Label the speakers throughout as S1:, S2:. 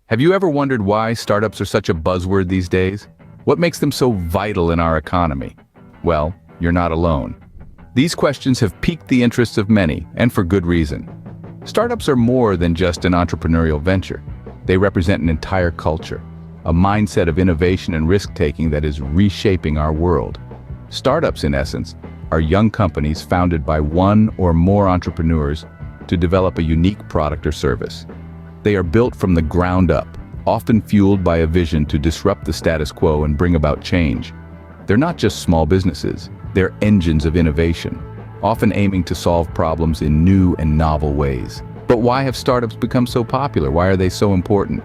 S1: Have you ever wondered why startups are such a buzzword these days? What makes them so vital in our economy? Well, you're not alone. These questions have piqued the interests of many, and for good reason. Startups are more than just an entrepreneurial venture. They represent an entire culture, a mindset of innovation and risk-taking that is reshaping our world. Startups, in essence, are young companies founded by one or more entrepreneurs to develop a unique product or service. They are built from the ground up, often fueled by a vision to disrupt the status quo and bring about change. They're not just small businesses, they're engines of innovation, often aiming to solve problems in new and novel ways. But why have startups become so popular? Why are they so important?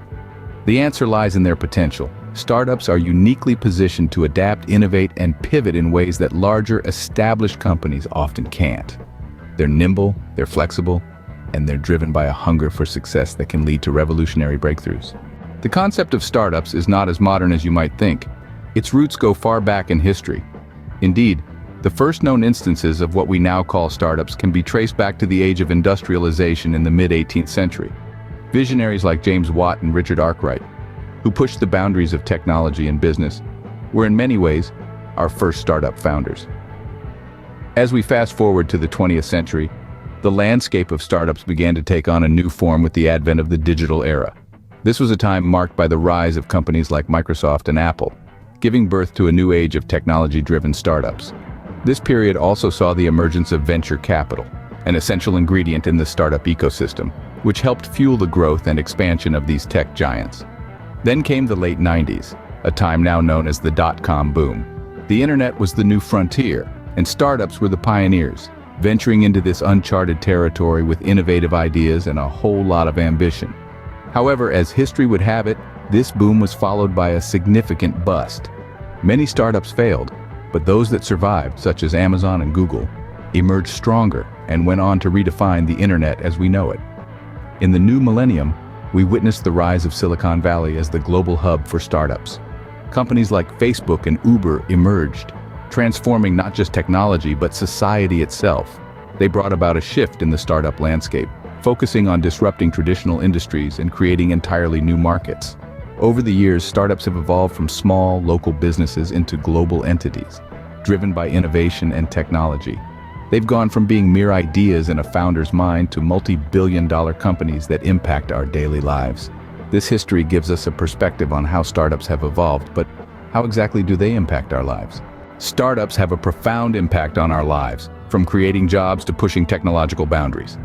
S1: The answer lies in their potential. Startups are uniquely positioned to adapt, innovate, and pivot in ways that larger, established companies often can't. They're nimble, they're flexible, and they're driven by a hunger for success that can lead to revolutionary breakthroughs. The concept of startups is not as modern as you might think. Its roots go far back in history. Indeed, the first known instances of what we now call startups can be traced back to the age of industrialization in the mid-18th century. Visionaries like James Watt and Richard Arkwright, who pushed the boundaries of technology and business, were in many ways our first startup founders. As we fast forward to the 20th century, the landscape of startups began to take on a new form with the advent of the digital era. This was a time marked by the rise of companies like Microsoft and Apple, giving birth to a new age of technology-driven startups. This period also saw the emergence of venture capital, an essential ingredient in the startup ecosystem, which helped fuel the growth and expansion of these tech giants. Then came the late 90s, a time now known as the dot-com boom. The internet was the new frontier, and startups were the pioneers, venturing into this uncharted territory with innovative ideas and a whole lot of ambition. However, as history would have it, this boom was followed by a significant bust. Many startups failed, but those that survived, such as Amazon and Google, emerged stronger and went on to redefine the internet as we know it. In the new millennium, we witnessed the rise of Silicon Valley as the global hub for startups. Companies like Facebook and Uber emerged, transforming not just technology but society itself. They brought about a shift in the startup landscape, focusing on disrupting traditional industries and creating entirely new markets. Over the years, startups have evolved from small, local businesses into global entities, driven by innovation and technology. They've gone from being mere ideas in a founder's mind to multi-billion-dollar companies that impact our daily lives. This history gives us a perspective on how startups have evolved, but how exactly do they impact our lives? Startups have a profound impact on our lives, from creating jobs to pushing technological boundaries.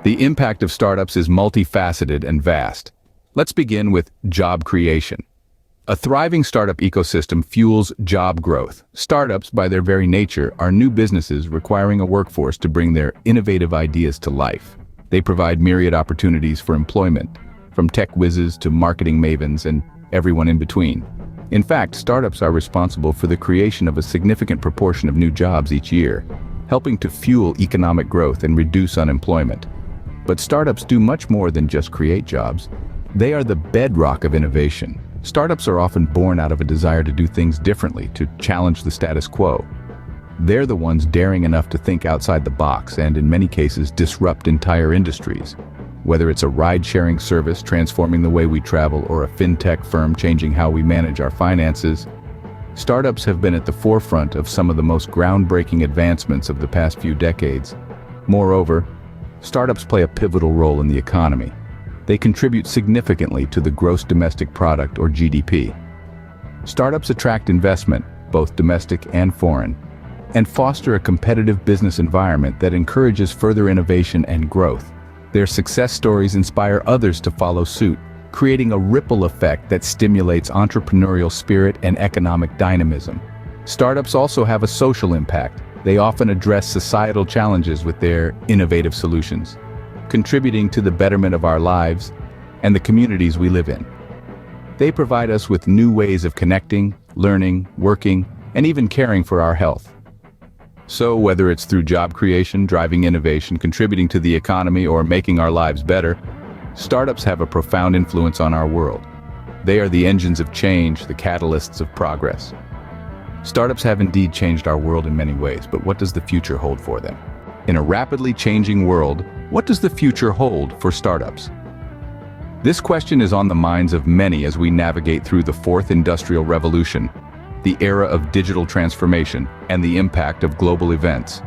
S1: The impact of startups is multifaceted and vast. Let's begin with job creation. A thriving startup ecosystem fuels job growth. Startups, by their very nature, are new businesses requiring a workforce to bring their innovative ideas to life. They provide myriad opportunities for employment, from tech whizzes to marketing mavens and everyone in between. In fact, startups are responsible for the creation of a significant proportion of new jobs each year, helping to fuel economic growth and reduce unemployment. But startups do much more than just create jobs. They are the bedrock of innovation. Startups are often born out of a desire to do things differently, to challenge the status quo. They're the ones daring enough to think outside the box and, in many cases, disrupt entire industries. Whether it's a ride-sharing service transforming the way we travel or a fintech firm changing how we manage our finances, startups have been at the forefront of some of the most groundbreaking advancements of the past few decades. Moreover, startups play a pivotal role in the economy. They contribute significantly to the gross domestic product, or GDP. Startups attract investment, both domestic and foreign, and foster a competitive business environment that encourages further innovation and growth. Their success stories inspire others to follow suit, creating a ripple effect that stimulates entrepreneurial spirit and economic dynamism. Startups also have a social impact. They often address societal challenges with their innovative solutions, contributing to the betterment of our lives and the communities we live in. They provide us with new ways of connecting, learning, working, and even caring for our health. So whether it's through job creation, driving innovation, contributing to the economy, or making our lives better, startups have a profound influence on our world. They are the engines of change, the catalysts of progress. Startups have indeed changed our world in many ways, but what does the future hold for them? In a rapidly changing world, what does the future hold for startups? This question is on the minds of many as we navigate through the fourth industrial revolution, the era of digital transformation, and the impact of global events.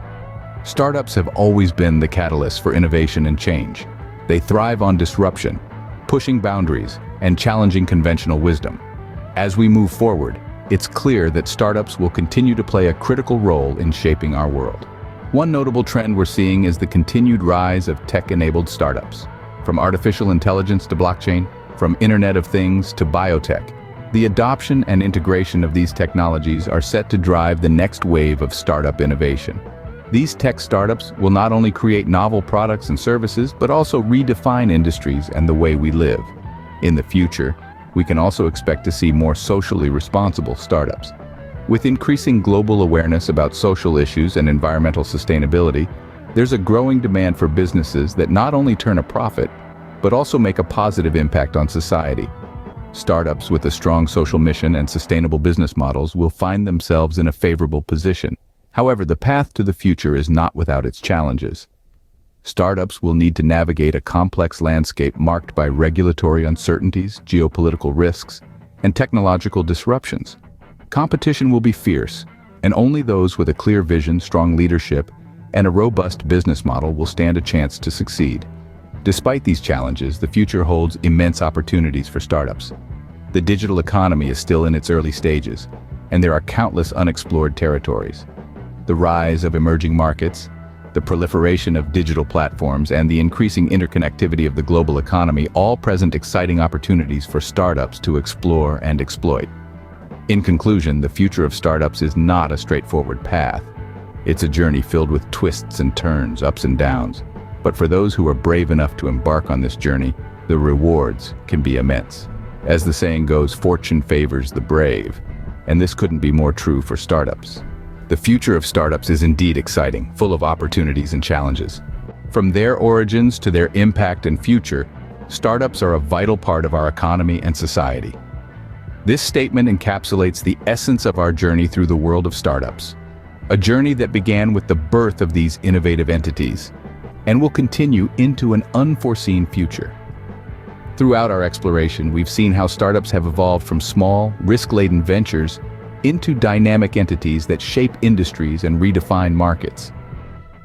S1: Startups have always been the catalyst for innovation and change. They thrive on disruption, pushing boundaries, and challenging conventional wisdom. As we move forward, it's clear that startups will continue to play a critical role in shaping our world. One notable trend we're seeing is the continued rise of tech-enabled startups. From artificial intelligence to blockchain, from Internet of Things to biotech, the adoption and integration of these technologies are set to drive the next wave of startup innovation. These tech startups will not only create novel products and services, but also redefine industries and the way we live. In the future, we can also expect to see more socially responsible startups. With increasing global awareness about social issues and environmental sustainability, there's a growing demand for businesses that not only turn a profit, but also make a positive impact on society. Startups with a strong social mission and sustainable business models will find themselves in a favorable position. However, the path to the future is not without its challenges. Startups will need to navigate a complex landscape marked by regulatory uncertainties, geopolitical risks, and technological disruptions. Competition will be fierce, and only those with a clear vision, strong leadership, and a robust business model will stand a chance to succeed. Despite these challenges, the future holds immense opportunities for startups. The digital economy is still in its early stages, and there are countless unexplored territories. The rise of emerging markets, the proliferation of digital platforms, and the increasing interconnectivity of the global economy all present exciting opportunities for startups to explore and exploit. In conclusion, the future of startups is not a straightforward path. It's a journey filled with twists and turns, ups and downs. But for those who are brave enough to embark on this journey, the rewards can be immense. As the saying goes, fortune favors the brave, and this couldn't be more true for startups. The future of startups is indeed exciting, full of opportunities and challenges. From their origins to their impact and future, startups are a vital part of our economy and society. This statement encapsulates the essence of our journey through the world of startups, a journey that began with the birth of these innovative entities and will continue into an unforeseen future. Throughout our exploration, we've seen how startups have evolved from small, risk-laden ventures into dynamic entities that shape industries and redefine markets.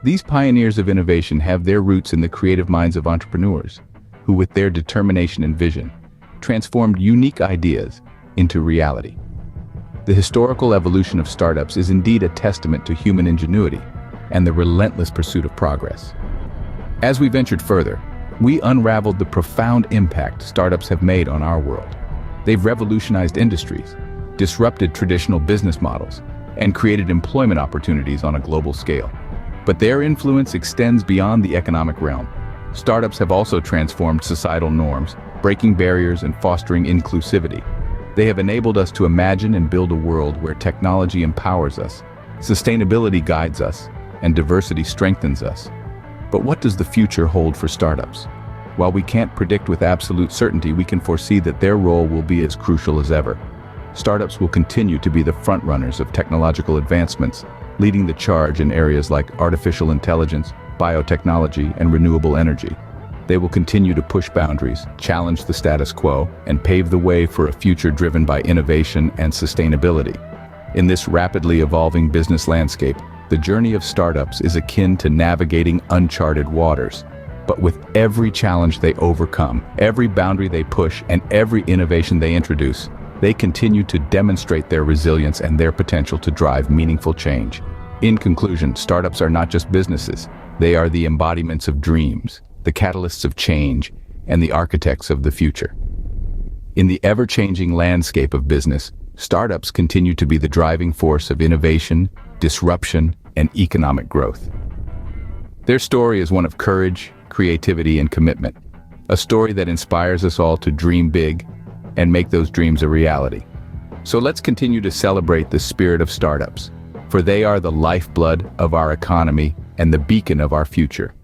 S1: These pioneers of innovation have their roots in the creative minds of entrepreneurs, who with their determination and vision, transformed unique ideas into reality. The historical evolution of startups is indeed a testament to human ingenuity and the relentless pursuit of progress. As we ventured further, we unraveled the profound impact startups have made on our world. They've revolutionized industries, disrupted traditional business models, and created employment opportunities on a global scale. But their influence extends beyond the economic realm. Startups have also transformed societal norms, breaking barriers and fostering inclusivity. They have enabled us to imagine and build a world where technology empowers us, sustainability guides us, and diversity strengthens us. But what does the future hold for startups? While we can't predict with absolute certainty, we can foresee that their role will be as crucial as ever. Startups will continue to be the frontrunners of technological advancements, leading the charge in areas like artificial intelligence, biotechnology, and renewable energy. They will continue to push boundaries, challenge the status quo, and pave the way for a future driven by innovation and sustainability. In this rapidly evolving business landscape, the journey of startups is akin to navigating uncharted waters. But with every challenge they overcome, every boundary they push, and every innovation they introduce, they continue to demonstrate their resilience and their potential to drive meaningful change. In conclusion, startups are not just businesses. They are the embodiments of dreams, the catalysts of change, and the architects of the future. In the ever-changing landscape of business, startups continue to be the driving force of innovation, disruption, and economic growth. Their story is one of courage, creativity, and commitment, a story that inspires us all to dream big and make those dreams a reality. So let's continue to celebrate the spirit of startups, for they are the lifeblood of our economy and the beacon of our future.